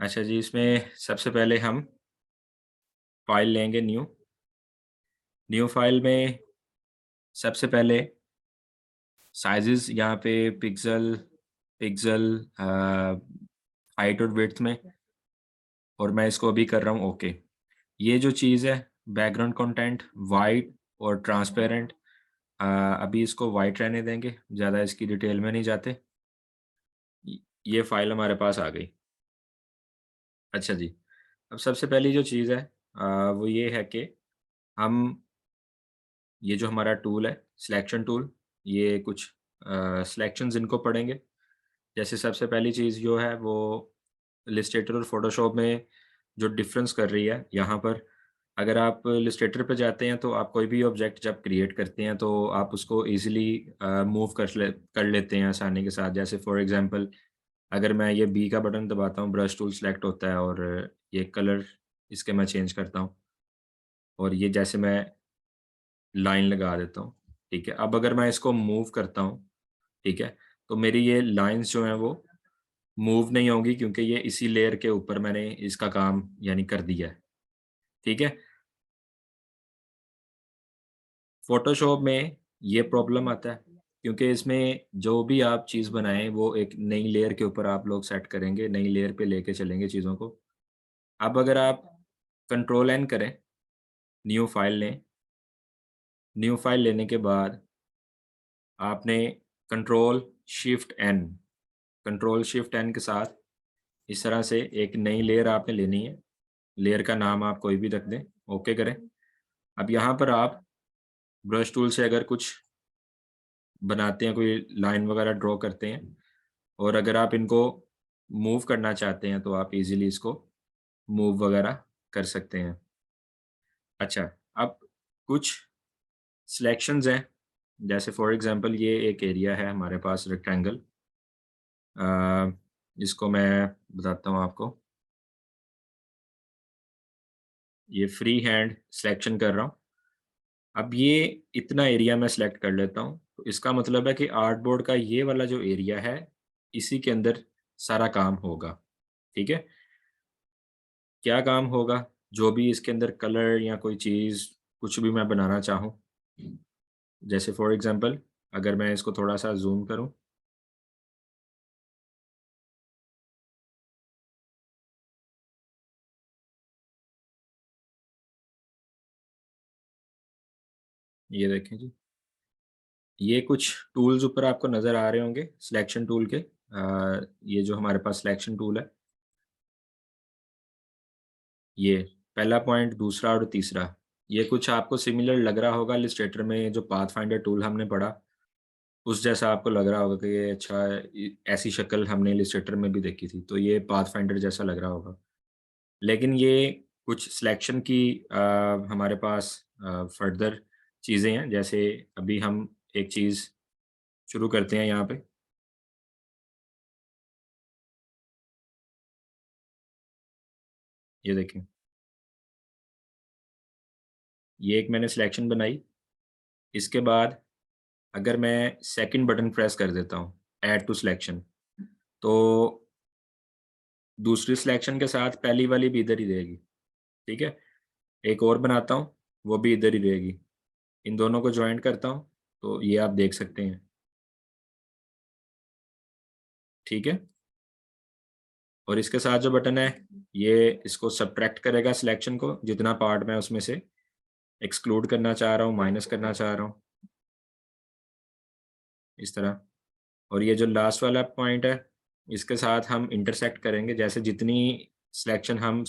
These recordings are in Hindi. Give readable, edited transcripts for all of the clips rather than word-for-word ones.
अच्छा जी, इसमें सबसे पहले हम फ़ाइल लेंगे न्यू। न्यू फ़ाइल में सबसे पहले साइज़ेज़ यहाँ पे पिक्सेल पिक्सेल हाइट और विड्थ में, और मैं इसको अभी कर रहा हूँ ओके। ये जो चीज़ है बैकग्राउंड कंटेंट वाइट और ट्रांसपेरेंट, अभी इसको वाइट रहने देंगे, ज़्यादा इसकी डिटेल में नहीं जाते। य ये फ़ाइल हमारे पास आ गई। अच्छा जी, अब सबसे पहली जो चीज़ है वो ये है कि हम ये जो हमारा टूल है सिलेक्शन टूल, ये कुछ सिलेक्शंस इनको पढ़ेंगे। जैसे सबसे पहली चीज़ जो है वो इलस्ट्रेटर और फ़ोटोशॉप में जो डिफ़रेंस कर रही है यहाँ पर, अगर आप इलस्ट्रेटर पे जाते हैं तो आप कोई भी ऑब्जेक्ट जब क्रिएट करते हैं तो आप उसको ईज़िली मूव कर लेते हैं आसानी के साथ। जैसे फॉर एग्ज़ाम्पल अगर मैं ये बी का बटन दबाता हूँ, ब्रश टूल सेलेक्ट होता है और ये कलर इसके मैं चेंज करता हूँ, और ये जैसे मैं लाइन लगा देता हूँ, ठीक है। अब अगर मैं इसको मूव करता हूँ, ठीक है, तो मेरी ये लाइन्स जो हैं वो मूव नहीं होंगी, क्योंकि ये इसी लेयर के ऊपर मैंने इसका काम यानी कर दिया है, ठीक है। फ़ोटोशॉप में ये प्रॉब्लम आता है, क्योंकि इसमें जो भी आप चीज़ बनाएँ वो एक नई लेयर के ऊपर आप लोग सेट करेंगे, नई लेयर पे लेके चलेंगे चीज़ों को। अब अगर आप कंट्रोल एन करें, न्यू फाइल लें, न्यू फाइल लेने के बाद आपने control shift N, control shift N के साथ इस तरह से एक नई लेयर आपने लेनी है। लेयर का नाम आप कोई भी रख दें, ओके करें। अब यहाँ पर आप ब्रश टूल से अगर कुछ बनाते हैं, कोई लाइन वगैरह ड्रॉ करते हैं, और अगर आप इनको मूव करना चाहते हैं तो आप इज़िली इसको मूव वगैरह कर सकते हैं। अच्छा, अब कुछ सिलेक्शंस हैं, जैसे फॉर एग्ज़ाम्पल ये एक एरिया है हमारे पास रेक्टेंगल, इसको मैं बताता हूँ आपको। ये फ्री हैंड सिलेक्शन कर रहा हूँ। अब ये इतना एरिया मैं सिलेक्ट कर लेता हूँ, तो इसका मतलब है कि आर्टबोर्ड का ये वाला जो एरिया है, इसी के अंदर सारा काम होगा, ठीक है? क्या काम होगा? जो भी इसके अंदर कलर या कोई चीज़ कुछ भी मैं बनाना चाहूँ, जैसे फॉर एग्ज़ाम्पल अगर मैं इसको थोड़ा-सा ज़ूम करूँ, ये देखें जी, ये कुछ टूल्स ऊपर आपको नज़र आ रहे होंगे सिलेक्शन टूल के। ये जो हमारे पास सिलेक्शन टूल है, ये पहला पॉइंट, दूसरा और तीसरा, ये कुछ आपको सिमिलर लग रहा होगा इलस्ट्रेटर में जो पाथफाइंडर टूल हमने पढ़ा, उस जैसा आपको लग रहा होगा कि ये अच्छा ऐसी शक्ल हमने इलस्ट्रेटर में भी देखी थी, तो ये पाथफाइंडर जैसा लग रहा होगा। लेकिन ये कुछ सिलेक्शन की हमारे पास फर्दर चीज़ें हैं, जैसे अभी हम एक चीज़ शुरू करते हैं यहाँ पे, ये देखें, ये एक मैंने सिलेक्शन बनाई। इसके बाद अगर मैं सेकंड बटन प्रेस कर देता हूँ, ऐड टू सिलेक्शन, तो दूसरी सिलेक्शन के साथ पहली वाली भी इधर ही रहेगी, ठीक है? एक और बनाता हूँ, वो भी इधर ही रहेगी। इन दोनों को जॉइंट करता हूँ, तो ये आप देख सकते हैं, ठीक है? और इसके साथ जो बटन है, ये इसको सब्ट्रैक्ट करेगा सिलेक्शन को, जितना पार्ट मैं उसमें से एक्सक्लूड करना चाह रहा हूँ, माइनस करना चाह रहा हूँ, इस तरह। और ये जो लास्ट वाला पॉइंट है, इसके साथ हम इंटरसेक्ट करेंगे, जैसे जितनी सिलेक्शन हम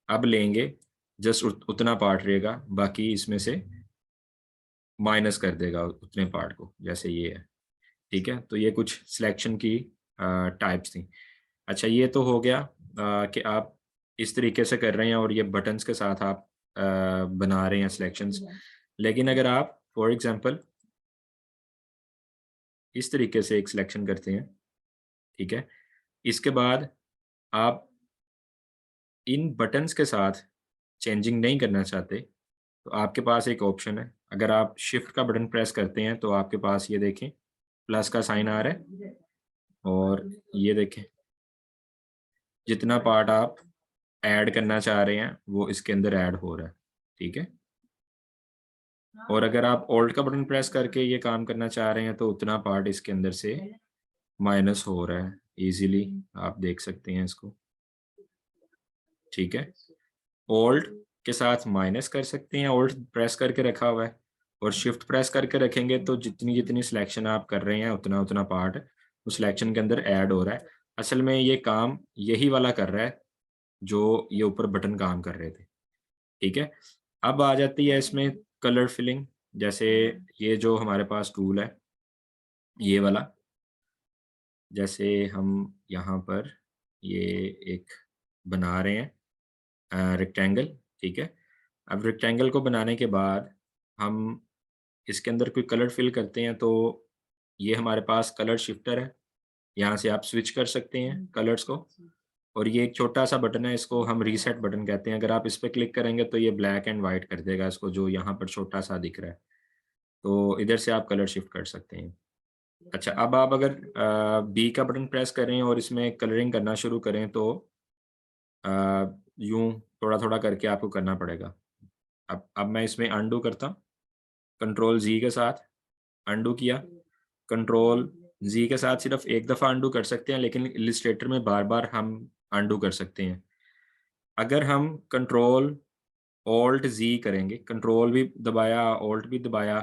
अब लेंगे, जस्ट उतना पार्ट रहेगा, बाकी इसमें से माइनस कर देगा उतने पार्ट को, जैसे ये है, ठीक है? तो ये कुछ सिलेक्शन की टाइप्स थी। अच्छा, ये तो हो गया कि आप इस तरीके से कर रहे हैं और ये बटन्स के साथ आप बना रहे हैं सिलेक्शंस। लेकिन अगर आप फॉर एग्ज़ाम्पल इस तरीके से एक सिलेक्शन करते हैं, ठीक है? इसके बाद आप इन बटन्स के साथ चेंजिंग नहीं करना चाहते, तो आपके पास एक ऑप्शन है। अगर आप शिफ्ट का बटन प्रेस करते हैं, तो आपके पास ये देखें प्लस का साइन आ रहा है, और ये देखें जितना पार्ट आप ऐड करना चाह रहे हैं वो इसके अंदर ऐड हो रहा है, ठीक है। और अगर आप ऑल्ट का बटन प्रेस करके ये काम करना चाह रहे हैं तो उतना पार्ट इसके अंदर से माइनस हो रहा है, इजीली आप देख सकते हैं इसको, ठीक है। ऑल्ट के साथ माइनस कर सकते हैं, ऑल्ट प्रेस करके रखा हुआ है, और शिफ्ट प्रेस करके रखेंगे तो जितनी जितनी सिलेक्शन आप कर रहे हैं उतना उतना पार्ट उस सिलेक्शन के अंदर ऐड हो रहा है। असल में ये काम यही वाला कर रहा है जो ये ऊपर बटन काम कर रहे थे, ठीक है। अब आ जाती है इसमें कलर फिलिंग। जैसे ये जो हमारे पास टूल है ये वाला, जैसे हम यहाँ पर ये एक बना रहे हैं रेक्टेंगल, ठीक है। अब रेक्टेंगल को बनाने के बाद हम इसके अंदर कोई कलर फिल करते हैं तो ये हमारे पास कलर शिफ्टर है, यहाँ से आप स्विच कर सकते हैं कलर्स को। और ये एक छोटा-सा बटन है, इसको हम रीसेट बटन कहते हैं। अगर आप इस पे क्लिक करेंगे तो ये ब्लैक एंड व्हाइट कर देगा इसको, जो यहाँ पर छोटा-सा दिख रहा है। तो इधर से आप कलर शिफ्ट कर सकते हैं। अच्छा, अब आप अगर बी का बटन प्रेस करें और इसमें कलरिंग करना शुरू करें तो अ, यूँ थोड़ा-थोड़ा करके आपको करना पड़ेगा। अब मैं इसमें अनडू करता हूँ, कंट्रोल ज़ी के साथ अनडू किया, कंट्रोल ज़ी के साथ सिर्फ़ एक दफ़ा अनडू कर सकते हैं, लेकिन इलस्ट्रेटर में बार-बार हम अनडू कर सकते हैं। अगर हम कंट्रोल ऑल्ट ज़ी करेंगे, कंट्रोल भी दबाया, ऑल्ट भी दबाया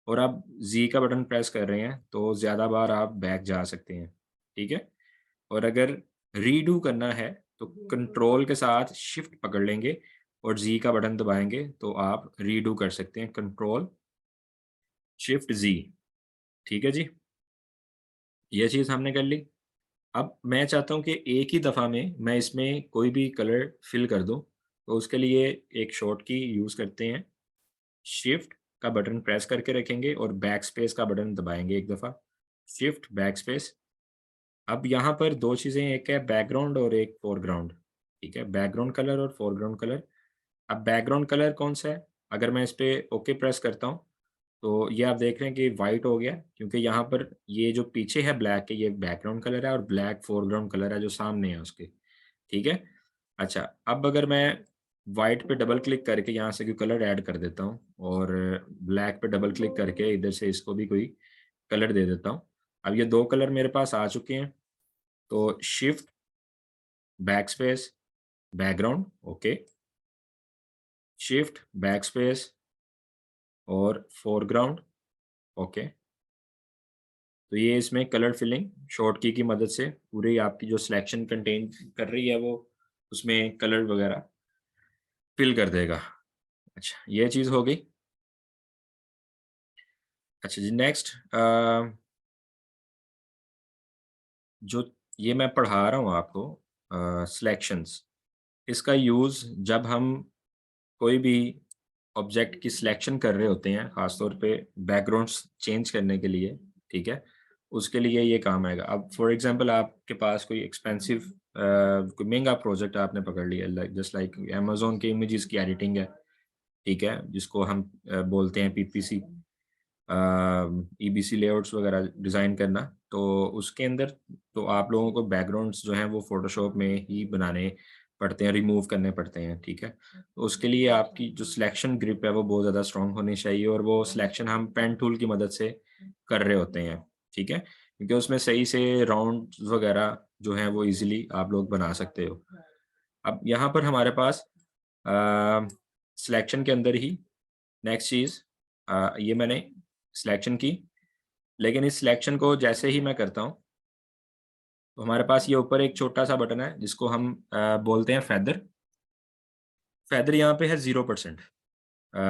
और आप ज़ी का बटन प्रेस कर रहे हैं, तो ज़्यादा बार आप बैक जा सकते हैं, ठीक है? और अगर रीडू करना है, तो कंट्रोल के साथ शिफ्ट पकड़ लेंगे और ज़ी का बटन दबाएँगे, तो आप रीडू कर सकते हैं, कंट्रोल शिफ्ट ज़ी, ठीक है जी? ये चीज़ हमने कर ली। अब मैं चाहता हूँ कि एक ही दफ़ा में मैं इसमें कोई भी कलर फ़िल कर दूँ, तो उसके लिए एक शॉर्ट की यूज़ करते हैं। शिफ्ट का बटन प्रेस करके रखेंगे और बैक स्पेस का बटन दबाएँगे एक दफ़ा। Shift back space. अब यहाँ पर 2 चीज़ें, एक है बैकग्राउंड और एक फोरग्राउंड, ठीक है? बैकग्राउंड कलर और फोरग्राउंड कलर। अब बैकग्राउंड कलर कौन-सा है? अगर मैं इस पे ओके प्रेस करता हूँ, तो ये आप देख रहे हैं कि व्हाइट हो गया, क्योंकि यहाँ पर ये जो पीछे है ब्लैक है, ये बैकग्राउंड कलर है और ब्लैक फोरग्राउंड कलर है जो सामने है उसके, ठीक है? अच्छा, अब अगर मैं व्हाइट पे डबल क्लिक करके यहाँ से कोई कलर ऐड कर देता हूँ और ब्लैक पे डबल क्लिक करके इधर से इसको भी कोई कलर दे देता हूँ। अब ये 2 कलर मेरे पास आ चुके हैं, तो shift backspace background okay, shift backspace और फोरग्राउंड ओके। तो ये इसमें कलर फिलिंग शॉर्ट की मदद से पूरी आपकी जो सिलेक्शन कंटेन कर रही है वो उसमें कलर वगैरह फिल कर देगा। अच्छा, ये चीज़ हो गई। अच्छा जी, नेक्स्ट जो ये मैं पढ़ा रहा हूँ आपको सिलेक्शंस, इसका यूज़ जब हम कोई भी ऑब्जेक्ट की सिलेक्शन कर रहे होते हैं, ख़ास तौर पे बैकग्राउंड्स चेंज करने के लिए, ठीक है? उसके लिए ये काम आएगा। अब फॉर एग्ज़ाम्पल आपके पास कोई एक्सपेंसिव कोई महँगा प्रोजेक्ट आपने पकड़ लिया, लाइक अमेज़न के इमेजेस की एडिटिंग है, ठीक है? जिसको हम बोलते हैं पीपीसी, ईबीसी लेआउट्स वगैरह डिज़ाइन करना, तो उसके अंदर तो आप लोगों को बैकग्राउंड्स जो हैं वो फ़ोटोशॉप में ही बनाने पड़ते हैं, रिमूव करने पड़ते हैं, ठीक है? तो उसके लिए आपकी जो सिलेक्शन ग्रिप है वो बहुत ज़्यादा स्ट्रॉन्ग होनी चाहिए और वो सिलेक्शन हम पेन टूल की मदद से कर रहे होते हैं, ठीक है? क्योंकि उसमें सही से राउंड्स वगैरह जो हैं वो ईज़िली आप लोग बना सकते हो। अब यहाँ पर हमारे पास अ, सिलेक्शन के अंदर ही नेक्स्ट चीज़, ये मैंने सिलेक्शन की, लेकिन इस सिलेक्शन को जैसे ही मैं करता हूँ, तो हमारे पास ये ऊपर एक छोटा-सा बटन है जिसको हम बोलते हैं फेदर। फेदर यहाँ पे है 0%,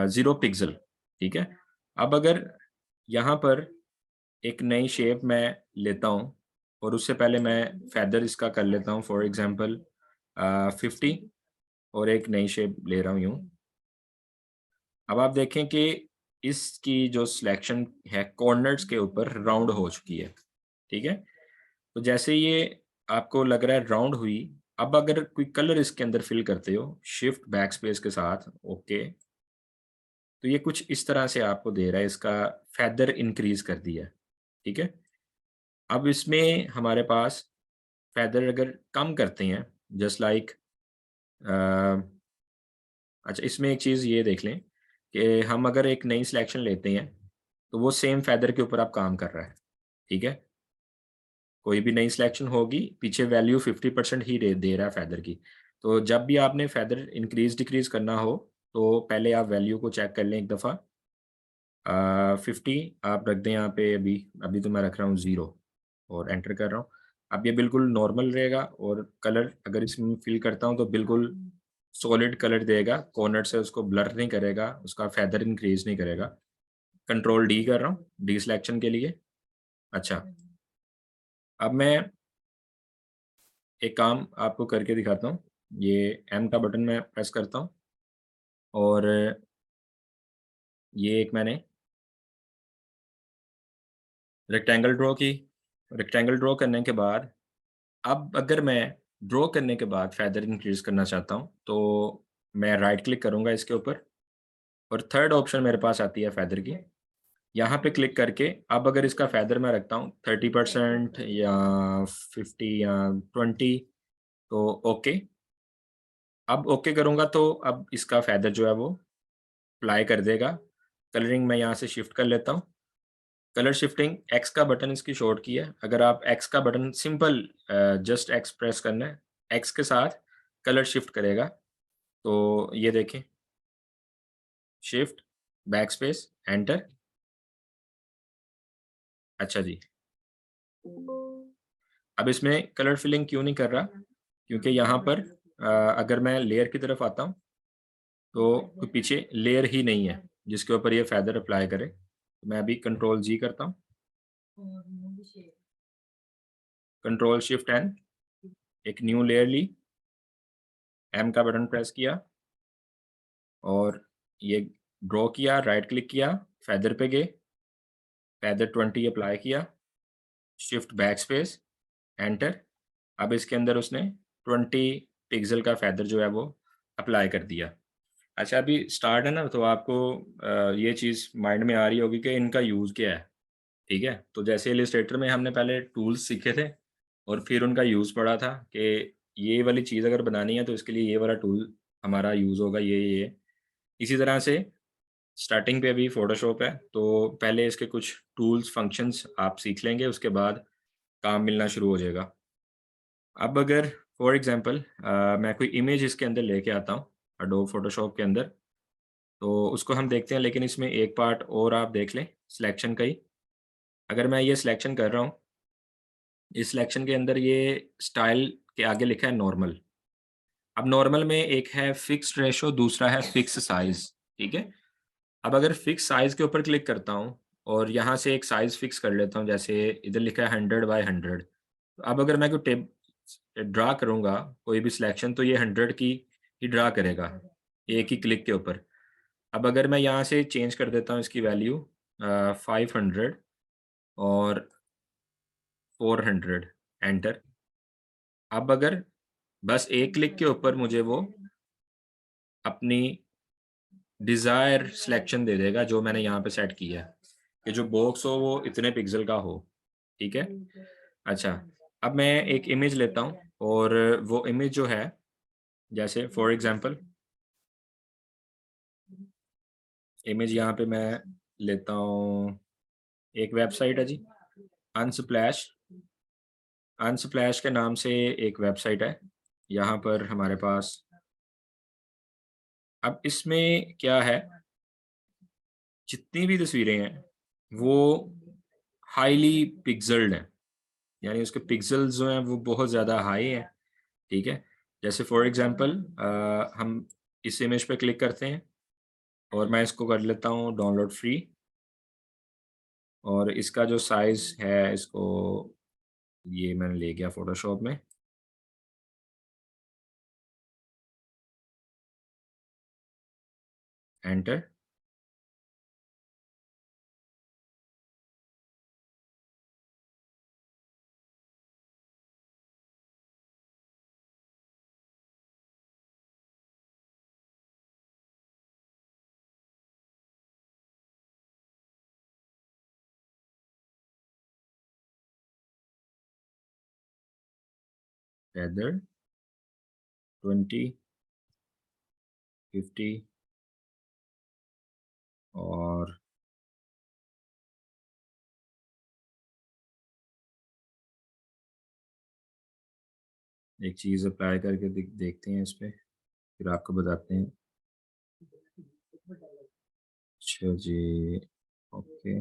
0 पिक्सेल, ठीक है? अब अगर यहाँ पर एक नई शेप मैं लेता हूँ और उससे पहले मैं फेदर इसका कर लेता हूँ फॉर एग्ज़ाम्पल 50 और एक नई शेप ले रहा हूँ यूँ। अब आप देखें कि इसकी जो सिलेक्शन है कॉर्नर्स के ऊपर राउंड हो चुकी है, ठीक है? तो जैसे ये आपको लग रहा है राउंड हुई, अब अगर कोई कलर इसके अंदर फिल करते हो, शिफ्ट बैकस्पेस के साथ ओके, तो ये कुछ इस तरह से आपको दे रहा है, इसका फेदर इंक्रीज़ कर दिया है, ठीक है? अब इसमें हमारे पास फेदर अगर कम करते हैं, जस्ट लाइक अच्छा, इसमें एक चीज़ ये देख लें कि हम अगर एक नई सिलेक्शन लेते हैं, तो वो सेम फेदर के ऊपर अब काम कर रहा है, ठीक है? कोई भी नई सिलेक्शन होगी, पीछे वैल्यू 50% ही दे रहा है फेदर की। तो जब भी आपने फेदर इंक्रीज़ डिक्रीज़ करना हो, तो पहले आप वैल्यू को चेक कर लें एक दफ़ा। 50 आप रख दें यहाँ पे अभी, अभी तो मैं रख रहा हूँ 0 और एंटर कर रहा हूँ। अब ये बिल्कुल नॉर्मल रहेगा और कलर अगर इसमें फ़िल करता हूँ तो बिल्कुल सॉलिड कलर देगा, कॉर्नर से उसको ब्लर नहीं करेगा, उसका फेदर इंक्रीज़ नहीं करेगा। कंट्रोल डी कर रहा हूँ, डी सिलेक्शन के लिए। अच्छा, अब मैं एक काम आपको करके दिखाता हूँ। ये एम का बटन मैं प्रेस करता हूँ और ये एक मैंने रेक्टेंगल ड्रॉ की। रेक्टेंगल ड्रॉ करने के बाद अब अगर मैं ड्रॉ करने के बाद फेदर इंक्रीज़ करना चाहता हूँ, तो मैं राइट क्लिक करूँगा इसके ऊपर और थर्ड ऑप्शन मेरे पास आती है फेदर की। यहाँ पे क्लिक करके अब अगर इसका फेदर मैं रखता हूँ 30% या 50 या 20, तो ओके। अब ओके करूँगा तो अब इसका फेदर जो है वो अप्लाई कर देगा। कलरिंग मैं यहाँ से शिफ्ट कर लेता हूँ। कलर शिफ्टिंग एक्स का बटन इसकी शॉर्ट की है। अगर आप एक्स का button simple just x press करना है, एक्स के साथ कलर शिफ्ट करेगा। तो ये देखें, शिफ्ट, बैकस्पेस, एंटर। अच्छा जी। अब इसमें कलर फिलिंग क्यों नहीं कर रहा? क्योंकि यहाँ पर अगर मैं लेयर की तरफ आता हूँ, तो कोई पीछे लेयर ही नहीं है, जिसके ऊपर ये फेदर अप्लाई करे। तो मैं अभी कंट्रोल जी करता हूँ, कंट्रोल शिफ्ट एन, एक न्यू लेयर ली, एम का बटन प्रेस किया और ये ड्रॉ किया, राइट क्लिक किया, फेदर पे गए, फेदर 20 अप्लाई किया, शिफ्ट बैकस्पेस, एंटर। अब इसके अंदर उसने 20 पिक्सल का फेदर जो है वो अप्लाई कर दिया। अच्छा, अभी स्टार्ट है ना, तो आपको ये चीज़ माइंड में आ रही होगी कि इनका यूज़ क्या है, ठीक है? तो जैसे इलस्ट्रेटर में हमने पहले टूल्स सीखे थे और फिर उनका यूज़ पढ़ा था कि ये वाली चीज़ अगर बनानी है तो इसके लिए ये वाला टूल हमारा यूज़ होगा, ये। इसी तरह से स्टार्टिंग पे अभी फ़ोटोशॉप है, तो पहले इसके कुछ टूल्स, फंक्शंस आप सीख लेंगे, उसके बाद काम मिलना शुरू हो जाएगा। अब अगर फॉर एग्ज़ाम्पल मैं कोई इमेज इसके अंदर लेके आता हूँ, एडोब फ़ोटोशॉप के अंदर, तो उसको हम देखते हैं, लेकिन इसमें एक पार्ट और आप देख लें, सिलेक्शन का ही। अगर मैं ये सिलेक्शन कर रहा हूँ, इस सिलेक्शन के अंदर ये स्टाइल के आगे लिखा है नॉर्मल। अब नॉर्मल में एक है फिक्स्ड रेशो, दूसरा है फिक्स साइज़, ठीक है? अब अगर फिक्स साइज़ के ऊपर क्लिक करता हूँ और यहाँ से एक साइज़ फिक्स कर लेता हूँ, जैसे इधर लिखा है 100 बाय 100। अब अगर मैं कोई ड्रा करूँगा, कोई भी सिलेक्शन, तो ये 100 की ही ड्रा करेगा, एक ही क्लिक के ऊपर। अब अगर मैं यहाँ से चेंज कर देता हूँ इसकी वैल्यू 500 और 400, एंटर। अब अगर बस एक क्लिक के ऊपर मुझे वो अपनी डिज़ायर सिलेक्शन दे देगा, जो मैंने यहाँ पे सेट किया है, कि जो बॉक्स हो वो इतने पिक्सल का हो, ठीक है? अच्छा, अब मैं एक इमेज लेता हूँ और वो इमेज जो है, जैसे फॉर एग्ज़ाम्पल इमेज यहाँ पे मैं लेता हूँ, एक वेबसाइट है जी, अनस्प्लैश। अनस्प्लैश के नाम से एक वेबसाइट है। यहाँ पर हमारे पास अब इसमें क्या है, जितनी भी तस्वीरें हैं, वो हाइली पिक्सेल्ड हैं। यानी उसके पिक्सेल्स जो हैं वो बहुत ज़्यादा हाई हैं, ठीक है? जैसे फॉर एग्ज़ाम्पल हम इस इमेज पे क्लिक करते हैं और मैं इसको कर लेता हूँ डाउनलोड फ्री और इसका जो साइज़ है, इसको ये मैंने ले गया फ़ोटोशॉप में, एंटर। फेदर 20, 50 और एक चीज़ अप्लाई करके देखते हैं इस पे, फिर आपको बताते हैं। अच्छा जी, ओके।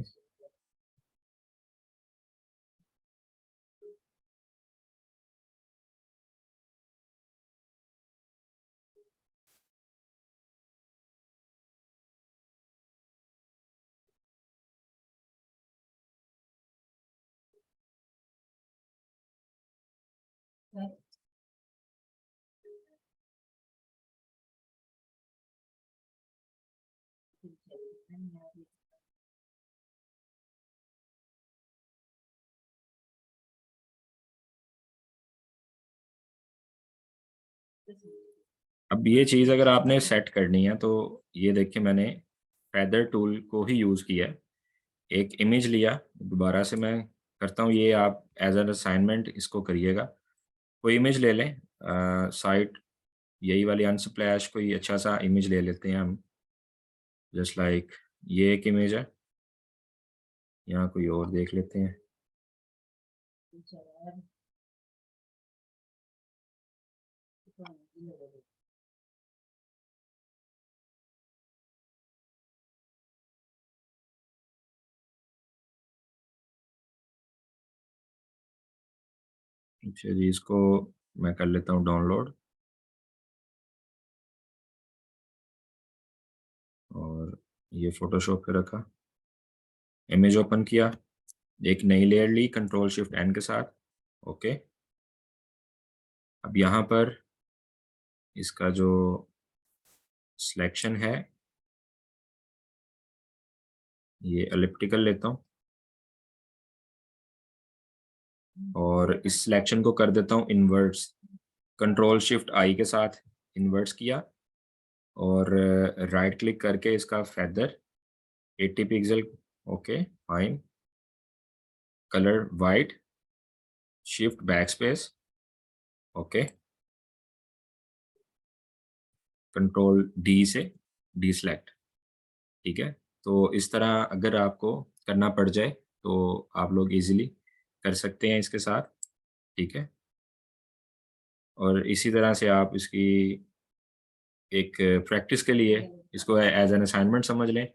अब ये चीज़ अगर आपने सेट करनी है तो ये देखिए मैंने फेदर टूल को ही यूज़ किया है। एक इमेज लिया, दोबारा से मैं करता हूँ ये, आप एज़ एन असाइनमेंट इसको करिएगा। कोई इमेज ले लें, साइट यही वाली अनस्प्लैश, कोई अच्छा-सा इमेज ले लेते हैं हम, जस्ट लाइक ये एक इमेज है, यहाँ कोई और देख लेते हैं। अच्छा जी, इसको मैं कर लेता हूँ डाउनलोड और ये फ़ोटोशॉप पे रखा। इमेज ओपन किया, एक नई लेयर ली कंट्रोल शिफ्ट एन के साथ, ओके। अब यहाँ पर इसका जो सिलेक्शन है, ये एलिप्टिकल लेता हूँ और इस सिलेक्शन को कर देता हूँ इनवर्ट्स। कंट्रोल शिफ्ट आई के साथ इन्वर्ट्स किया और राइट क्लिक करके इसका feather 80 pixel, okay fine. Colour white, shift back space, okay. Control D से डी सेलेक्ट, ठीक है। तो इस तरह अगर आपको करना पड़ जाए तो आप लोग इजीली कर सकते हैं इसके साथ, ठीक है। और इसी तरह से आप इसकी एक प्रैक्टिस के लिए इसको एज एन असाइनमेंट समझ लें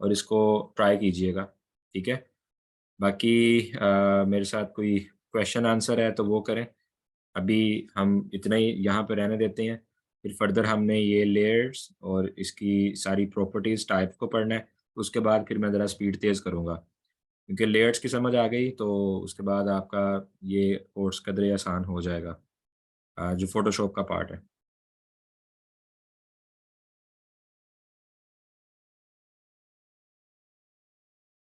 और इसको ट्राई कीजिएगा, ठीक है। बाकी मेरे साथ कोई क्वेश्चन आंसर है तो वो करें। अभी हम इतना ही यहाँ पे रहने देते हैं, फिर फर्दर हमने ये लेयर्स और इसकी सारी प्रॉपर्टीज़ टाइप को पढ़ना है, उसके बाद फिर मैं ज़रा स्पीड तेज़ करूँगा। क्योंकि लेयर्स की समझ आ गई तो उसके बाद आपका ये कोर्स कदरे आसान हो जाएगा, जो फ़ोटोशॉप का पार्ट है।